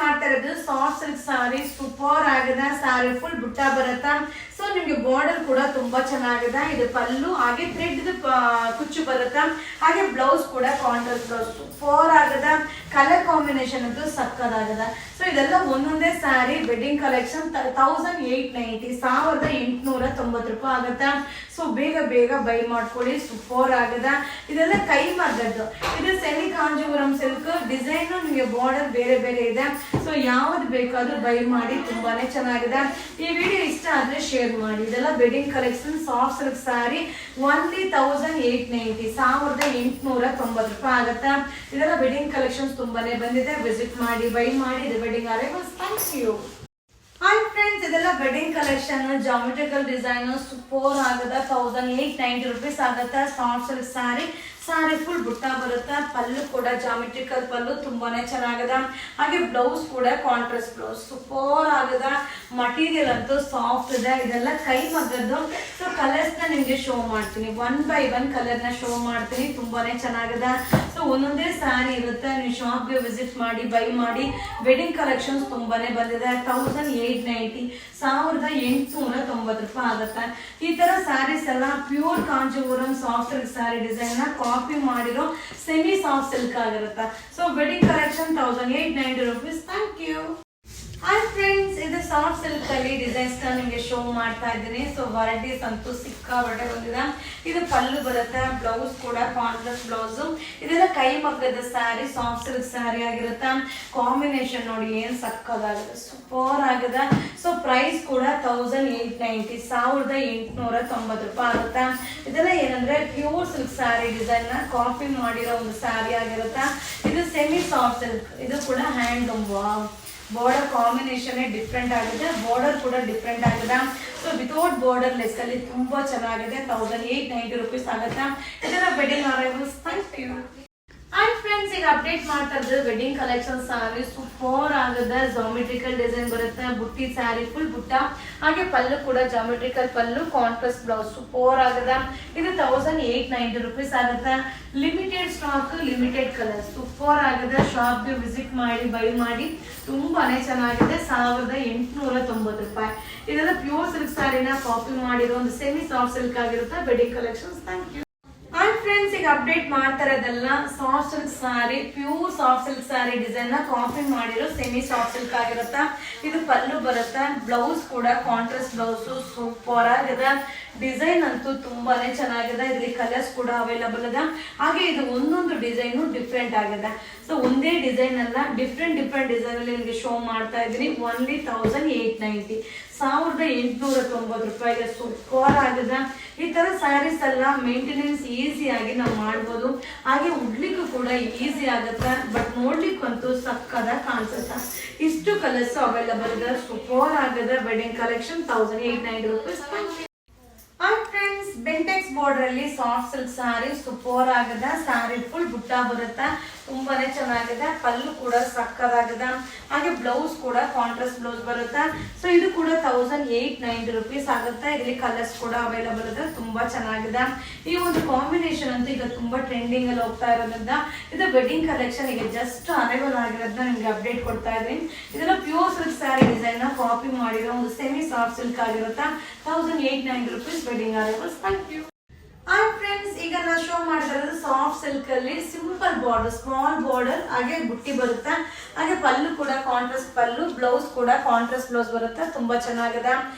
ಮಾಡ್ತಾ ಇರೋದು soft silk ಸಾರಿ super ಆಗಿದೆ. ಸಾರಿ ಫುಲ್ ಬುಟ್ಟ ಬರುತ್ತಾ. ಸೊ ನಿಮ್ಗೆ ಬಾರ್ಡರ್ ಕೂಡ ತುಂಬಾ ಚೆನ್ನಾಗಿದೆ. ಇದು ಪಲ್ಲು ಹಾಗೆ ಥ್ರೆಡ್ ಕುಚ್ಚು ಬರುತ್ತಾ. ಹಾಗೆ ಬ್ಲೌಸ್ ಕೂಡ ಕಾಂಟ್ರಾಸ್ಟ್ ಬ್ಲೌಸ್ ಸೂಪರ್ ಆಗಿದೆ. ಕಲರ್ ಕಾಂಬಿನೇಷನ್ ಅಂತೂ ಸಕ್ಕದಾಗಿದೆ. ಸೊ ಇದೆಲ್ಲ ಒಂದೊಂದೇ ಸ್ಯಾರಿ ವೆಡ್ಡಿಂಗ್ ಕಲೆಕ್ಷನ್ 1890 1890 ರೂಪಾಯಿ ಆಗುತ್ತೆ. ಸೊ ಬೇಗ ಬೇಗ ಬೈ ಮಾಡ್ಕೊಳ್ಳಿ, ಸೂಪರ್ ಆಗಿದೆ. ಇದೆಲ್ಲ ಕೈ ಮಗ್ಗದ್ದು. ಇದು ಸೆಮಿ ಕಾಂಜೀವರಂ ಸಿಲ್ಕ್ ಡಿಸೈನ್, ನಿಮಗೆ ಬಾರ್ಡರ್ ಬೇರೆ ಬೇರೆ ಇದೆ. ಸೊ ಯಾವ್ದು ಬೇಕಾದ್ರೂ ಬೈ ಮಾಡಿ, ತುಂಬಾನೇ ಚೆನ್ನಾಗಿದೆ. ಈ ವಿಡಿಯೋ ಇಷ್ಟ ಆದ್ರೆ ಶೇರ್ ಮಾಡಿ. ಇದೆಲ್ಲ wedding collection soft silk sari only 1890 1890 ರೂಪಾಯಿ ಆಗುತ್ತೆ. ಇದೆಲ್ಲ ವೆಡ್ಡಿಂಗ್ ಕಲೆಕ್ಷನ್ಸ್ ತುಂಬಾನೇ ಬಂದಿದೆ. ವಿಸಿಟ್ ಮಾಡಿ, ಬೈ ಮಾಡಿ. ಇದು wedding arrivals. Thank you. Hi friends, ಇದೆಲ್ಲ wedding collection geometrical design super ಆಗುತ್ತೆ. 1890 ರೂಪೀಸ್ ಆಗುತ್ತೆ. Soft silk sari sari full butta ಬರುತ್ತೆ. ಪಲ್ಲು ಕೂಡ ಜಾಮೆಟ್ರಿಕಲ್ ಪಲ್ಲು ತುಂಬಾನೇ ಚೆನ್ನಾಗಿದೆ. ಹಾಗೆ ಬ್ಲೌಸ್ ಕೂಡ ಕಾಂಟ್ರಾಸ್ಟ್ ಬ್ಲೌಸ್ ಸೂಪರ್ ಆಗಿದೆ. ಮಟೀರಿಯಲ್ ಅಂತೂ ಸಾಫ್ಟ್ ಇದೆ. ಇದೆಲ್ಲ ಕೈ ಮಗ್ಗದ್ದು. ಸೊ ಕಲರ್ಸ್ ನ ನಿಮ್ಗೆ ಶೋ ಮಾಡ್ತೀನಿ, 1 by 1 ಕಲರ್ ನ ಶೋ ಮಾಡ್ತೀನಿ. ತುಂಬಾನೇ ಚೆನ್ನಾಗಿದೆ. ಸೊ ಒಂದೊಂದೇ ಸ್ಯಾರಿ ಇರುತ್ತೆ. ನೀವು ಶಾಪ್ಗೆ ವಿಸಿಟ್ ಮಾಡಿ, ಬೈ ಮಾಡಿ. ವೆಡ್ಡಿಂಗ್ ಕಲೆಕ್ಷನ್ಸ್ ತುಂಬಾನೇ ಬಂದಿದೆ. 1890 1890 ರೂಪಾಯಿ ಆಗುತ್ತೆ. ಈ ತರ ಸ್ಯಾರೀಸ್ ಎಲ್ಲ pure Kanjeevaram soft silk sari design ನ ಕಾಪಿ ಮಾಡಿರೋ ಸೆಮಿ ಸಾಫ್ಟ್ ಸಿಲ್ಕ್ ಆಗಿರುತ್ತೆ. So wedding collection 1890 rupees. Thank you. Hi friends, ಇದು ಸಾಫ್ಟ್ ಸಿಲ್ಕ್ ಅಲ್ಲಿ ಡಿಸೈನ್ಸ್ ನ ನಿಮಗೆ ಶೋ ಮಾಡ್ತಾ ಇದ್ದೀನಿ. ಸೊ ವೆರೈಟೀಸ್ ಅಂತೂ ಸಿಕ್ಕಾಪಟ್ಟೆ ಬಂದಿದೆ. ಇದು ಪಲ್ಲು ಬರುತ್ತೆ, ಬ್ಲೌಸ್ ಕೂಡ ಕಾಂಟ್ರಾಸ್ಟ್ ಬ್ಲೌಸ್. ಇದೆಲ್ಲ ಕೈ ಮಗ್ಗದ ಸ್ಯಾರಿ ಸಾಫ್ಟ್ ಸಿಲ್ಕ್ ಸ್ಯಾರಿ ಆಗಿರುತ್ತೆ. ಕಾಂಬಿನೇಷನ್ ನೋಡಿ ಏನ್ ಸಕ್ಕದಾಗಿದೆ, ಸೂಪರ್ ಆಗಿದೆ. ಸೊ ಪ್ರೈಸ್ ಕೂಡ 1890 1890 ರೂಪಾಯಿ ಆಗುತ್ತೆ. ಇದೆಲ್ಲ ಏನಂದ್ರೆ ಪ್ಯೂರ್ ಸಿಲ್ಕ್ ಸ್ಯಾರಿ ಡಿಸೈನ್ ನ ಕಾಪಿ ಮಾಡಿರೋ ಒಂದು ಸ್ಯಾರಿ ಆಗಿರುತ್ತೆ. ಇದು ಸೆಮಿ ಸಾಫ್ಟ್ ಸಿಲ್ಕ್. ಇದು ಕೂಡ ಹ್ಯಾಂಡ್ಲೂಮ್. ಬಾರ್ಡರ್ ಕಾಂಬಿನೇಷನ್ ಡಿಫ್ರೆಂಟ್ ಆಗಿದೆ. ಬಾರ್ಡರ್ ಕೂಡ ಡಿಫ್ರೆಂಟ್ ಆಗಿದೆ. ಸೊ ವಿತೌಟ್ ಬಾರ್ಡರ್ ಲೆಸ್ ಅಲ್ಲಿ ತುಂಬಾ ಚೆನ್ನಾಗಿದೆ. 1890 ರೂಪೀಸ್ ಆಗುತ್ತೆ. ಇದರ wedding arrivals. Thank you. Hi friends, ಈಗ ಅಪ್ಡೇಟ್ ಮಾಡ್ತಾ ಇರೋದು ವೆಡ್ಡಿಂಗ್ ಕಲೆಕ್ಷನ್ ಸ್ಯಾರಿ ಸೂಪರ್ ಆಗಿದೆ. ಜಾಮೆಟ್ರಿಕಲ್ ಡಿಸೈನ್ ಬರುತ್ತೆ. ಬುಟ್ಟಿ ಸ್ಯಾರಿ ಫುಲ್ ಬುಟ್ಟ. ಹಾಗೆ ಪಲ್ಲು ಕೂಡ geometrical pallu, contrast blouse super ಆಗಿದೆ. ಇದು 1890 ರೂಪೀಸ್ ಆಗುತ್ತೆ. Limited stock, limited colour super ಆಗಿದೆ. ಶಾಪ್ಗೆ ವಿಸಿಟ್ ಮಾಡಿ, ಬೈ ಮಾಡಿ. ತುಂಬಾನೇ ಚೆನ್ನಾಗಿದೆ. 1890 ರೂಪಾಯಿ. ಇದೆಲ್ಲ ಪ್ಯೂರ್ ಸಿಲ್ಕ್ ಸ್ಯಾರಿನ ಕಾಪಿ ಮಾಡಿರೋ ಒಂದು ಸೆಮಿ ಸಾಫ್ಟ್ ಸಿಲ್ಕ್ ಆಗಿರುತ್ತೆ. Wedding collections. Thank you. Hi friends, ಈಗ ಅಪ್ಡೇಟ್ ಮಾಡ್ತಾ ಇರೋದೆಲ್ಲ soft silk sari, pure soft silk sari design ನ ಕಾಪಿ ಮಾಡಿರೋ ಸೆಮಿ ಸಾಫ್ಟ್ ಸಿಲ್ಕ್ ಆಗಿರುತ್ತೆ. ಇದು ಪಲ್ಲು ಬರುತ್ತೆ. ಬ್ಲೌಸ್ ಕೂಡ ಕಾಂಟ್ರಾಸ್ಟ್ ಬ್ಲೌಸ್ ಸೂಪರ್ ಆಗಿದೆ. ಡಿಸೈನ್ ಅಂತೂ ತುಂಬಾನೇ ಚೆನ್ನಾಗಿದೆ. ಇದರಲ್ಲಿ ಕಲರ್ಸ್ ಕೂಡ ಅವೈಲಬಲ್ ಇದೆ. ಹಾಗೆ ಇದು ಒಂದೊಂದು ಡಿಸೈನು ಡಿಫ್ರೆಂಟ್ ಆಗಿದೆ. ಸೊ ಒಂದೇ ಡಿಸೈನ್ ಅಲ್ಲ, ಡಿಫ್ರೆಂಟ್ ಡಿಸೈನ್ ಅಲ್ಲಿ ನಿಮಗೆ ಶೋ ಮಾಡ್ತಾ ಇದ್ದೀನಿ. ಓನ್ಲಿ 1890 1890 ರೂಪಾಯಿಗೆ ಸೂಪರ್ ಆಗಿದೆ. ಈ ತರ ಸ್ಯಾರೀಸ್ ಎಲ್ಲ ಮೇಂಟೆನೆನ್ಸ್ ಈಸಿ ಆಗಿ ನಾವು ಮಾಡ್ಬೋದು. ಹಾಗೆ ಉಡ್ಲಿಕ್ಕೂ ಕೂಡ ಈಸಿ ಆಗುತ್ತೆ. ಬಟ್ ನೋಡ್ಲಿಕ್ಕಂತೂ ಸಕ್ಕದಾಗಿ ಕಾಣಿಸುತ್ತೆ. ಇಷ್ಟು ಕಲರ್ಸ್ ಅವೈಲಬಲ್ ಇದೆ. ಸೂಪರ್ ಆಗಿದೆ. Wedding collection 1890 rupees. Hi friends, Bentex border ಅಲ್ಲಿ ಸಾಫ್ಟ್ ಸಿಲ್ಕ್ ಸ್ಯಾರಿ ಸೂಪರ್ ಆಗಿದೆ. ಸ್ಯಾರಿ ಫುಲ್ ಬುಟ್ಟ ಬರುತ್ತೆ. ತುಂಬಾನೇ ಚೆನ್ನಾಗಿದೆ. ಪಲ್ಲು ಕೂಡ ಸಕ್ಕದಾಗಿದೆ. ಹಾಗೆ ಬ್ಲೌಸ್ ಕೂಡ ಕಾಂಟ್ರಾಸ್ಟ್ ಬ್ಲೌಸ್ ಬರುತ್ತೆ. ಸೊ ಇದು ಕೂಡ 1890 ರೂಪೀಸ್ ಆಗುತ್ತೆ. ಇದರಲ್ಲಿ ಕಲರ್ಸ್ ಕೂಡ ಅವೈಲಬಲ್ ಇದೆ. ತುಂಬಾ ಚೆನ್ನಾಗಿದೆ. ಈ ಒಂದು ಕಾಂಬಿನೇಷನ್ ಅಂತೂ ಈಗ ತುಂಬಾ ಟ್ರೆಂಡಿಂಗ್ ಅಲ್ಲಿ ಹೋಗ್ತಾ ಇರೋದ್ರಿಂದ ಇದು ವೆಡ್ಡಿಂಗ್ ಕಲೆಕ್ಷನ್ ಈಗ ಜಸ್ಟ್ ಅರೈವಲ್ ಆಗಿರೋದನ್ನ ನಿಮ್ಗೆ ಅಪ್ಡೇಟ್ ಕೊಡ್ತಾ ಇದ್ದೀನಿ. ಇದೆಲ್ಲ ಪ್ಯೂರ್ ಸಿಲ್ಕ್ ಸ್ಯಾರಿ ಡಿಸೈನ್ ನ ಕಾಪಿ ಮಾಡಿರೋ ಒಂದು ಸೆಮಿ ಸಾಫ್ಟ್ ಸಿಲ್ಕ್ ಆಗಿರುತ್ತೆ. 1890 rupees wedding arrivals. Thank you. Hi friends, ಈಗ ನಾನು ಶೋ ಮಾಡ್ತಾ ಇರೋದು ಸಾಫ್ಟ್ ಸಿಲ್ಕ್ ಅಲ್ಲಿ ಸಿಂಪಲ್ ಬಾರ್ಡರ್, ಸ್ಮಾಲ್ ಬಾರ್ಡರ್, ಹಾಗೆ ಬುಟ್ಟಿ ಬರುತ್ತೆ. ಹಾಗೆ ಪಲ್ಲು ಕೂಡ ಕಾಂಟ್ರಾಸ್ಟ್ ಪಲ್ಲು, ಬ್ಲೌಸ್ ಕೂಡ ಕಾಂಟ್ರಾಸ್ಟ್ ಬ್ಲೌಸ್ ಬರುತ್ತೆ. ತುಂಬಾ ಚೆನ್ನಾಗಿದೆ.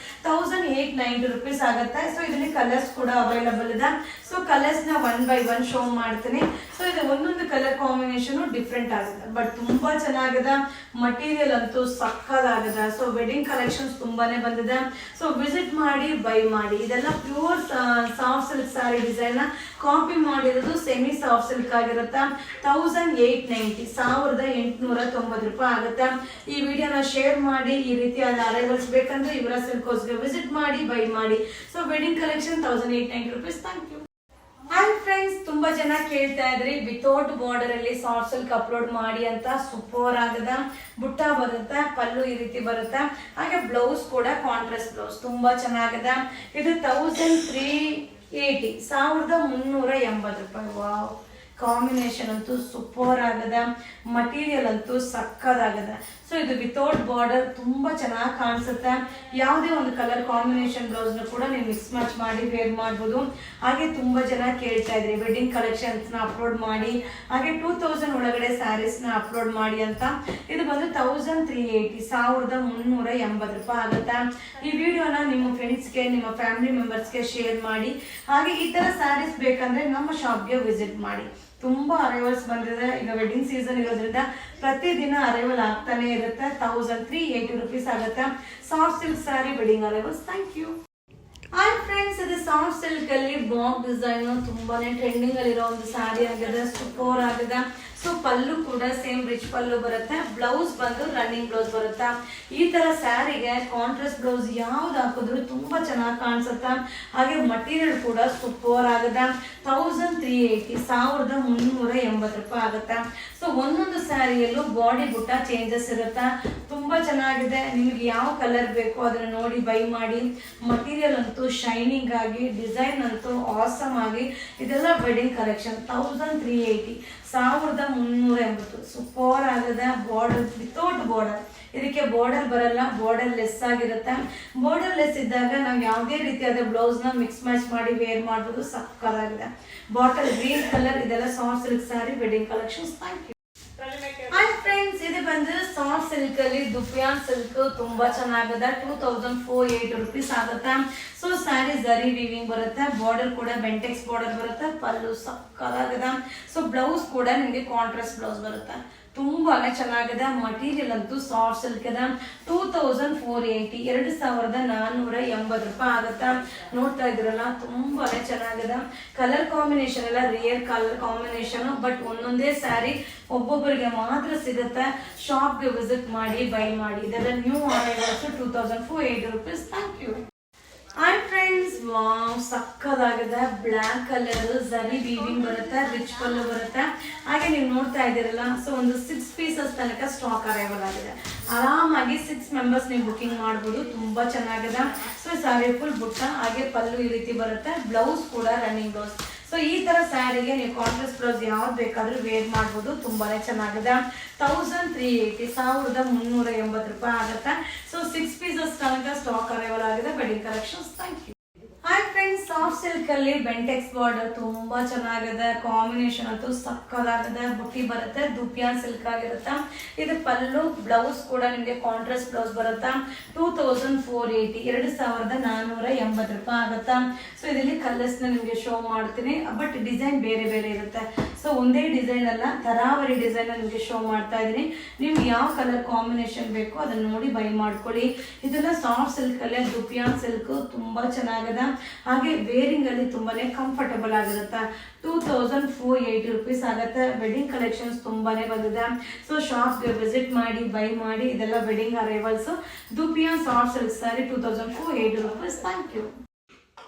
1890 ರೂಪೀಸ್ ಆಗುತ್ತೆ. ಸೊ ಇದರಲ್ಲಿ ಕಲರ್ಸ್ ಕೂಡ ಅವೈಲಬಲ್ ಇದೆ. ಸೊ ಕಲರ್ಸ್ ನ 1 by 1 ಶೋ ಮಾಡ್ತೀನಿ. ಸೊ ಇದು ಒಂದೊಂದು ಕಲರ್ ಕಾಂಬಿನೇಷನ್ ಡಿಫ್ರೆಂಟ್ ಆಗಿದೆ. ಬಟ್ ತುಂಬಾ ಚೆನ್ನಾಗಿದೆ. ಮಟೀರಿಯಲ್ ಅಂತೂ ಸಕ್ಕದಾಗಿದೆ. ಸೊ ವೆಡ್ಡಿಂಗ್ ಕಲೆಕ್ಷನ್ಸ್ ತುಂಬಾನೇ ಬಂದಿದೆ. ಸೊ ವಿಸಿಟ್ ಮಾಡಿ, ಬೈ ಮಾಡಿ. ಇದೆಲ್ಲ pure soft silk sari design copy ಮಾಡಿರೋದು ಸೆಮಿ ಸಾಫ್ಟ್ ಸಿಲ್ಕ್ ಆಗಿರುತ್ತೆ. 1890 1890 ರೂಪಾಯಿ ಆಗುತ್ತೆ. ಈ ವಿಡಿಯೋನ ಶೇರ್ ಮಾಡಿ. ಈ ರೀತಿಯಾದ ಅರೈವಲ್ಸ್ ಬೇಕಂದ್ರೆ ಇವರ ಸಿಲ್ಕ್ ಹೌಸ್ಗೆ ವಿಸಿಟ್ ಮಾಡಿ, ಬೈ ಮಾಡಿ. So wedding collection 1890 rupees. Thank you. Hi friends, ತುಂಬಾ ಜನ ಕೇಳ್ತಾ ಇದ್ರಿ ವಿತೌಟ್ ಬಾರ್ಡರ್ ಅಲ್ಲಿ ಸಾಫ್ಟ್ ಸಿಲ್ಕ್ ಅಪ್ಲೋಡ್ ಮಾಡಿ ಅಂತ. ಸೂಪರ್ ಆಗಿದೆ. ಬುಟ್ಟ ಬರುತ್ತೆ, ಪಲ್ಲು ಈ ರೀತಿ ಬರುತ್ತೆ. ಹಾಗೆ ಬ್ಲೌಸ್ ಕೂಡ ಕಾಂಟ್ರಾಸ್ಟ್ ಬ್ಲೌಸ್ ತುಂಬಾ ಚೆನ್ನಾಗಿದೆ. ಇದು 1380 1380 ರೂಪಾಯಿ. ವಾವ್, ಕಾಂಬಿನೇಷನ್ ಅಂತೂ ಸೂಪರ್ ಆಗದ, ಮಟೀರಿಯಲ್ ಅಂತೂ ಸಕ್ಕದಾಗದ. ಸೊ ಇದು ವಿತೌಟ್ ಬಾರ್ಡರ್ ತುಂಬಾ ಚೆನ್ನಾಗಿ ಕಾಣಿಸುತ್ತೆ. ಯಾವುದೇ ಒಂದು ಕಲರ್ ಕಾಂಬಿನೇಷನ್ ಬ್ಲೌಸ್ನ ಕೂಡ ನೀವು ಮಿಕ್ಸ್ ಮ್ಯಾಚ್ ಮಾಡಿ ವೇರ್ ಮಾಡ್ಬೋದು. ಹಾಗೆ ತುಂಬಾ ಜನ ಕೇಳ್ತಾ ಇದ್ರಿ ವೆಡ್ಡಿಂಗ್ ಕಲೆಕ್ಷನ್ಸ್ನ ಅಪ್ಲೋಡ್ ಮಾಡಿ, ಹಾಗೆ 2000 ಒಳಗಡೆ ಸ್ಯಾರೀಸ್ನ ಅಪ್ಲೋಡ್ ಮಾಡಿ ಅಂತ. ಇದು ಬಂದು 1380 ರೂಪಾಯಿ ಆಗುತ್ತೆ. ಈ ವಿಡಿಯೋನ ನಿಮ್ಮ ಫ್ರೆಂಡ್ಸ್ಗೆ, ನಿಮ್ಮ ಫ್ಯಾಮಿಲಿ ಮೆಂಬರ್ಸ್ಗೆ ಶೇರ್ ಮಾಡಿ. ಹಾಗೆ ಈ ತರ ಸ್ಯಾರೀಸ್ ಬೇಕಂದ್ರೆ ನಮ್ಮ ಶಾಪ್ಗೆ ವಿಸಿಟ್ ಮಾಡಿ. ತುಂಬಾ ಅರೈವಲ್ಸ್ ಬಂದಿದೆ. ಈಗ ವೆಡ್ಡಿಂಗ್ ಸೀಸನ್ ಇರೋದ್ರಿಂದ ಪ್ರತಿದಿನ ಅರೈವಲ್ ಆಗ್ತಾನೆ ಇರುತ್ತೆ. 1380 ರೂಪೀಸ್ ಆಗುತ್ತೆ. Soft silk sari wedding arrivals. Thank you. Hi friends, ಇದು ಸಾಫ್ಟ್ ಸಿಲ್ಕ್ ಅಲ್ಲಿ ಬಾಕ್ ಡಿಸೈನ್ ತುಂಬಾನೇ ಟ್ರೆಂಡಿಂಗ್ ಅಲ್ಲಿರೋ ಒಂದು ಸ್ಯಾರಿ ಆಗಿದೆ. ಸೂಪರ್ ಆಗಿದೆ. ಸೊ ಪಲ್ಲು ಕೂಡ ಸೇಮ್ ರಿಚ್ ಪಲ್ಲು ಬರುತ್ತೆ. ಬ್ಲೌಸ್ ಬಂದು ರನ್ನಿಂಗ್ ಬ್ಲೌಸ್ ಬರುತ್ತೆ. ಈ ತರ ಸ್ಯಾರಿಗೆ ಕಾಂಟ್ರಾಸ್ಟ್ ಬ್ಲೌಸ್ ಯಾವ್ದು ಹಾಕಿದ್ರು ತುಂಬಾ ಚೆನ್ನಾಗಿ ಕಾಣಿಸುತ್ತೆ. ಹಾಗೆ ಮಟೀರಿಯಲ್ ಕೂಡ ಸೂಪರ್ ಆಗಿದೆ. 1380 ರೂಪಾಯಿ ಆಗುತ್ತೆ. ಸೊ ಒಂದೊಂದು ಸ್ಯಾರಿಯಲ್ಲೂ ಬಾಡಿ ಬುಟ್ಟ ಚೇಂಜಸ್ ಇರುತ್ತೆ. ತುಂಬಾ ಚೆನ್ನಾಗಿದೆ. ನಿಮ್ಗೆ ಯಾವ ಕಲರ್ ಬೇಕೋ ಅದನ್ನ ನೋಡಿ ಬೈ ಮಾಡಿ. ಮಟೀರಿಯಲ್ ಅಂತೂ ಶೈನಿಂಗ್ ಆಗಿ, ಡಿಸೈನ್ ಅಂತೂ ಆಸಮ್ ಆಗಿ, ಇದೆಲ್ಲ ವೆಡ್ಡಿಂಗ್ ಕಲೆಕ್ಷನ್. 1380 ಸೂಪರ್ ಆಗದ. ಬಾರ್ಡರ್ ವಿತೌಟ್ ಬಾರ್ಡರ್, ಇದಕ್ಕೆ ಬಾರ್ಡರ್ ಬರಲ್ಲ, ಬಾರ್ಡರ್ ಲೆಸ್ ಆಗಿರುತ್ತೆ. ಬಾರ್ಡರ್ ಲೆಸ್ ಇದ್ದಾಗ ನಾವು ಯಾವುದೇ ರೀತಿಯಾದ ಬ್ಲೌಸ್ ನ ಮಿಕ್ಸ್ ಮ್ಯಾಚ್ ಮಾಡಿ ವೇರ್ ಮಾಡಬಹುದು. ಸಕ್ಕತ್ತಾಗಿದೆ. ಬಾಟಲ್ ಗ್ರೀನ್ ಕಲರ್, ಇದೆಲ್ಲ soft silk sari wedding collections. Thank you. Hi friends, ಇದು ಬಂದು ಸಾಫ್ಟ್ ಸಿಲ್ಕ್ ಅಲ್ಲಿ ದುಪಿಯಾನ್ ಸಿಲ್ಕ್ ತುಂಬಾ ಚೆನ್ನಾಗಿದೆ. 2480 ರೂಪೀಸ್ ಆಗುತ್ತೆ. ಸೊ ಸ್ಯಾರಿ ಜರಿ ವೀವಿಂಗ್ ಬರುತ್ತೆ. ಬಾರ್ಡರ್ ಕೂಡ ಬೆಂಟೆಕ್ಸ್ ಬಾರ್ಡರ್ ಬರುತ್ತೆ. ಪಲ್ಲು ಸಕ್ಕತ್ತಾಗಿದೆ. ಸೊ ಬ್ಲೌಸ್ ಕೂಡ ನಿಮಗೆ ಕಾಂಟ್ರಾಸ್ಟ್ ಬ್ಲೌಸ್ ಬರುತ್ತೆ. ತುಂಬಾನೇ ಚೆನ್ನಾಗಿದೆ. ಮಟೀರಿಯಲ್ ಅಂತೂ ಸಾಫ್ಟ್ ಸಿಲ್ಕ್ ಇದೆ. 2480 2480 ರೂಪಾಯಿ ಆಗುತ್ತೆ. ನೋಡ್ತಾ ಇದ್ರಲ್ಲ, ತುಂಬಾನೇ ಚೆನ್ನಾಗಿದೆ. ಕಲರ್ ಕಾಂಬಿನೇಷನ್ ಎಲ್ಲ ರಿಯಲ್ ಕಲರ್ ಕಾಂಬಿನೇಷನ್, ಬಟ್ ಒಂದೊಂದೇ ಸ್ಯಾರಿ ಒಬ್ಬೊಬ್ಬರಿಗೆ ಮಾತ್ರ ಸಿಗುತ್ತೆ. ಶಾಪ್ಗೆ ವಿಸಿಟ್ ಮಾಡಿ ಬೈ ಮಾಡಿ. ಇದೆಲ್ಲ new arrivals. 2480 rupees. Thank you. Hi friends, wow ಸಕ್ಕದಾಗಿದೆ. ಬ್ಲ್ಯಾಕ್ ಕಲರ್ ಜರಿ ವೀವಿಂಗ್ ಬರುತ್ತೆ. ರಿಚ್ ಪಲ್ಲು ಬರುತ್ತೆ. ಹಾಗೆ ನೀವು ನೋಡ್ತಾ ಇದ್ದೀರಲ್ಲ, ಸೊ ಒಂದು 6 ಪೀಸಸ್ ತನಕ ಸ್ಟಾಕ್ ಅರೈವಲ್ ಆಗಿದೆ. ಆರಾಮಾಗಿ 6 ಮೆಂಬರ್ಸ್ ನೀವು ಬುಕಿಂಗ್ ಮಾಡ್ಬೋದು. ತುಂಬಾ ಚೆನ್ನಾಗಿದೆ. ಸೊ ಸ್ಯಾರಿ ಫುಲ್ ಬುಟ್ಟ, ಹಾಗೆ ಪಲ್ಲು ಈ ರೀತಿ ಬರುತ್ತೆ. ಬ್ಲೌಸ್ ಕೂಡ ರನ್ನಿಂಗ್ ಬ್ಲೌಸ್. ಸೊ ಈ ತರ ಸ್ಯಾರಿಗೆ ನೀವು ಕಾಂಟ್ರಾಸ್ಟ್ ಬ್ಲೌಸ್ ಯಾವ್ದು ಬೇಕಾದ್ರೂ ವೇರ್ ಮಾಡ್ಬೋದು. ತುಂಬಾನೇ ಚೆನ್ನಾಗಿದೆ. 1380 ರೂಪಾಯಿ ಆಗುತ್ತೆ. ಸೊ 6 ಪೀಸಸ್ ತನಕ ಸ್ಟಾಕ್ ಅರೈವಲ್ ಆಗಿದೆ. Wedding collections. Thank you. Hi friends, soft silk ಅಲ್ಲಿ ಬೆಂಟೆಕ್ಸ್ ಬಾರ್ಡರ್ ತುಂಬಾ ಚೆನ್ನಾಗಿದೆ. ಕಾಂಬಿನೇಷನ್ ಅಂತೂ ಸಕ್ಕದಾಗಿದೆ. ಬುಟ್ಟಿ ಬರುತ್ತೆ. ದುಪಿಯಾನ್ ಸಿಲ್ಕ್ ಆಗಿರುತ್ತೆ. ಇದು ಪಲ್ಲು, ಬ್ಲೌಸ್ ಕೂಡ ನಿಮಗೆ ಕಾಂಟ್ರಾಸ್ಟ್ ಬ್ಲೌಸ್ ಬರುತ್ತೆ. 2480 ರೂಪಾಯಿ ಆಗುತ್ತೆ. ಸೊ ಇದರಲ್ಲಿ ಕಲರ್ಸ್ ನಿಮಗೆ ಶೋ ಮಾಡ್ತೀನಿ, ಬಟ್ ಡಿಸೈನ್ ಬೇರೆ ಬೇರೆ ಇರುತ್ತೆ. ಸೊ ಒಂದೇ ಡಿಸೈನ್ ಅಲ್ಲ, ತರಾವರಿ ಡಿಸೈನ್ ನಿಮಗೆ ಶೋ ಮಾಡ್ತಾ ಇದೀನಿ. ನಿಮ್ಗೆ ಯಾವ ಕಲರ್ ಕಾಂಬಿನೇಷನ್ ಬೇಕೋ ಅದನ್ನ ನೋಡಿ ಬೈ ಮಾಡ್ಕೊಳ್ಳಿ. ಇದೆಲ್ಲ ಸಾಫ್ಟ್ ಸಿಲ್ಕ್ ಅಲ್ಲೇ ದುಪಿಯಾನ್ ಸಿಲ್ಕ್ ತುಂಬಾ ಚೆನ್ನಾಗಿದೆ. ಹಾಗೆ ವೇರಿಂಗ್ ಅಲ್ಲಿ ತುಂಬಾನೇ ಕಂಫರ್ಟಬಲ್ ಆಗಿರುತ್ತೆ. 2480 ರೂಪೀಸ್ ಆಗುತ್ತೆ. ವೆಡ್ಡಿಂಗ್ ಕಲೆಕ್ಷನ್ಸ್ ತುಂಬಾನೇ ಬಂದಿದೆ. ಸೊ ಶಾಪ್ಗೆ ವಿಸಿಟ್ ಮಾಡಿ ಬೈ ಮಾಡಿ. ಇದೆಲ್ಲ wedding arrivals. Dupion soft silk sari 2480 rupees. Thank you.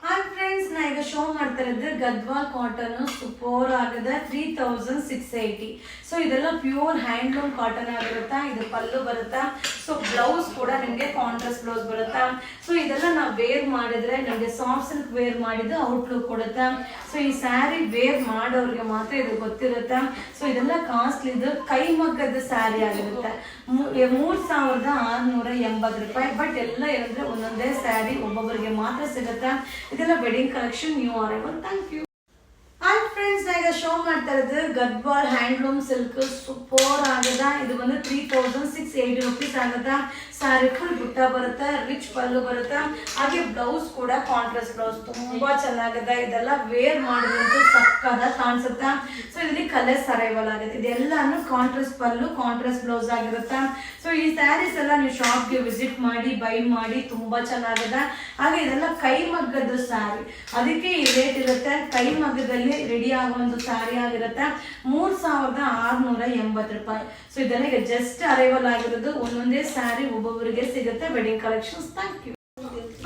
Hi friends, ನಾ ಈಗ ಶೋ ಮಾಡ್ತಾ ಇರೋದು ಗದ್ವಾಲ್ ಕಾಟನ್. ಸೂಪರ್ ಆಗಿದೆ. 3680. ಸೊ ಇದೆಲ್ಲ ಪ್ಯೂರ್ ಹ್ಯಾಂಡ್ಲೂಮ್ ಕಾಟನ್ ಆಗಿರುತ್ತಾ. ಇದು ಪಲ್ಲು ಬರುತ್ತಾ. ಸೊ ಬ್ಲೌಸ್ ಕೂಡ ನಿಮಗೆ ಕಾಂಟ್ರಾಸ್ಟ್ ಬ್ಲೌಸ್ ಬರುತ್ತಾ. ಸೊ ಇದೆಲ್ಲ ನಾವು ವೇರ್ ಮಾಡಿದ್ರೆ ನಿಮಗೆ ಸಾಫ್ಟ್ ಸಿಲ್ಕ್ ವೇರ್ ಮಾಡಿದ್ದು ಔಟ್ಲುಕ್ ಕೊಡುತ್ತೆ. ಸೊ ಈ ಸ್ಯಾರಿ ವೇರ್ ಮಾಡೋರಿಗೆ ಮಾತ್ರ ಇದು ಗೊತ್ತಿರುತ್ತೆ. ಸೊ ಇದೆಲ್ಲ ಕಾಸ್ಟ್ಲಿದು ಕೈಮಗ್ಗದ ಸ್ಯಾರಿ ಆಗಿರುತ್ತೆ. 3680 ರೂಪಾಯಿ. ಬಟ್ ಎಲ್ಲ ಏನಂದ್ರೆ ಒಂದೊಂದೇ ಸ್ಯಾರಿ ಒಬ್ಬೊಬ್ಬರಿಗೆ ಮಾತ್ರ ಸಿಗುತ್ತೆ. ಇದೆಲ್ಲ wedding collection, new arrival. Thank you. Hi friends, ಈಗ ಶೋ ಮಾಡ್ತಾ ಇರೋದು ಗದ್ವಾಲ್ ಹ್ಯಾಂಡ್ಲೂಮ್ ಸಿಲ್ಕ್. ಸೂಪರ್ ಆಗದ. ಇದು ಬಂದು 3680 ರೂಪೀಸ್ ಆಗದ. ಸ್ಯಾರಿ ಫುಲ್ ಬುಟ್ಟ ಬರುತ್ತೆ. ರಿಚ್ ಪಲ್ಲು ಬರುತ್ತೆ. ಹಾಗೆ ಬ್ಲೌಸ್ ಕೂಡ ಕಾಂಟ್ರಾಸ್ಟ್ ಬ್ಲೌಸ್ ತುಂಬಾ ಚೆನ್ನಾಗಿದೆ. ಇದೆಲ್ಲ ವೇರ್ ಮಾಡಿದಂತೂ ಸಕ್ಕದ ಕಾಣಿಸುತ್ತೆ. ಸೊ ಇದರಲ್ಲಿ ಕಲರ್ಸ್ ಅರೈವಲ್ ಆಗುತ್ತೆ. ಇದೆಲ್ಲಾನು ಕಾಂಟ್ರಾಸ್ಟ್ ಪಲ್ಲು, ಕಾಂಟ್ರಾಸ್ಟ್ ಬ್ಲೌಸ್ ಆಗಿರುತ್ತೆ. ಸೊ ಈ ಸ್ಯಾರೀಸ್ ಎಲ್ಲ ನೀವು ಶಾಪ್ಗೆ ವಿಸಿಟ್ ಮಾಡಿ ಬೈ ಮಾಡಿ. ತುಂಬಾ ಚೆನ್ನಾಗಿದೆ. ಹಾಗೆ ಇದೆಲ್ಲ ಕೈಮಗ್ಗದ ಸ್ಯಾರಿ, ಅದಕ್ಕೆ ಈ ರೇಟ್ ಇರುತ್ತೆ. ಕೈಮಗ್ಗದಲ್ಲಿ ರೆಡಿ ಆಗುವಂತ ಸ್ಯಾರಿ ಆಗಿರುತ್ತೆ. 3680 ರೂಪಾಯಿ. ಸೊ ಇದೆಲ್ಲ ಈಗ ಜಸ್ಟ್ ಅರೈವಲ್ ಆಗಿರೋದು. ಒಂದೊಂದೇ ಸ್ಯಾರಿ ಒಬ್ಬೊಬ್ಬರಿಗೆ ಸಿಗುತ್ತೆ. Wedding collections. Thank you.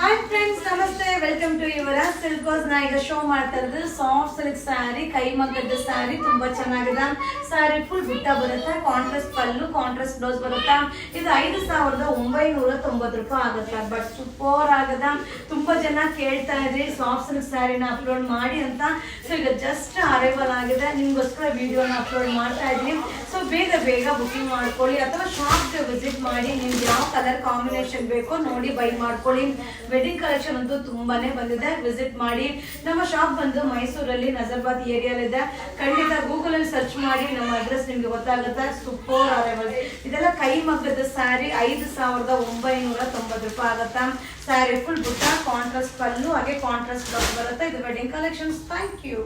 Hi friends, ನಮಸ್ತೆ. ವೆಲ್ಕಮ್ ಟು ಯುವರ ಸಿಲ್ಕೋಸ್. ನಾ ಈಗ ಶೋ ಮಾಡ್ತಾ ಇರೋದು ಸಾಫ್ಟ್ ಸಿಲ್ಕ್ ಸ್ಯಾರಿ, ಕೈ ಮಗ್ಗದ ಸ್ಯಾರಿ, ತುಂಬಾ ಚೆನ್ನಾಗಿದೆ. ಸ್ಯಾರಿ ಫುಲ್ ಬುಟ್ಟ ಬರುತ್ತೆ, ಕಾಂಟ್ರಾಸ್ಟ್ ಪಲ್ಲು, ಕಾಂಟ್ರಾಸ್ಟ್ ಬ್ಲೌಸ್ ಬರುತ್ತೆ. ಇದು 5,990 ರೂಪಾಯಿ ಆಗುತ್ತೆ. ಬಟ್ ಸೂಪರ್ ಆಗದ. ತುಂಬಾ ಜನ ಕೇಳ್ತಾ ಇದ್ರಿ ಸಾಫ್ಟ್ ಸಿಲ್ಕ್ ಸ್ಯಾರಿನ ಅಪ್ಲೋಡ್ ಮಾಡಿ ಅಂತ. ಸೊ ಈಗ ಜಸ್ಟ್ ಅರೈವಲ್ ಆಗಿದೆ, ನಿಮ್ಗೋಸ್ಕರ ವಿಡಿಯೋನ ಅಪ್ಲೋಡ್ ಮಾಡ್ತಾ ಇದೀನಿ. ಸೊ ಬೇಗ ಬೇಗ ಬುಕಿಂಗ್ ಮಾಡ್ಕೊಳ್ಳಿ ಅಥವಾ ಶಾಪ್ಗೆ ವಿಸಿಟ್ ಮಾಡಿ. ನಿಮ್ಗೆ ಯಾವ ಕಲರ್ ಕಾಂಬಿನೇಷನ್ ಬೇಕೋ ನೋಡಿ ಬೈ ಮಾಡ್ಕೊಳ್ಳಿ. ವೆಡ್ಡಿಂಗ್ ಕಲೆಕ್ಷನ್ ಅಂತೂ ತುಂಬಾನೇ ಬಂದಿದೆ, ವಿಸಿಟ್ ಮಾಡಿ. ನಮ್ಮ ಶಾಪ್ ಬಂದು ಮೈಸೂರಲ್ಲಿ ನಜರ್ಬಾದ್ ಏರಿಯಾಲಿದೆ. ಖಂಡಿತ ಗೂಗಲ್ ಅಲ್ಲಿ ಸರ್ಚ್ ಮಾಡಿ, ನಮ್ಮ ಅಡ್ರೆಸ್ ನಿಮ್ಗೆ ಗೊತ್ತಾಗುತ್ತೆ. Super arrival. ಇದೆಲ್ಲ ಕೈ ಮಗ್ಗದ ಸ್ಯಾರಿ, 5,990 ರೂಪಾಯಿ ಆಗುತ್ತಾ. ಸ್ಯಾರಿ ಫುಲ್ ಬುಟ್ಟ, ಕಾಂಟ್ರಾಸ್ಟ್ ಪಲ್ಲು, ಹಾಗೆ ಕಾಂಟ್ರಾಸ್ಟ್ ಬ್ಲೌಸ್ ಬರುತ್ತೆ. ಇದು ವೆಡ್ಡಿಂಗ್ ಕಲೆಕ್ಷನ್ಸ್. Thank you.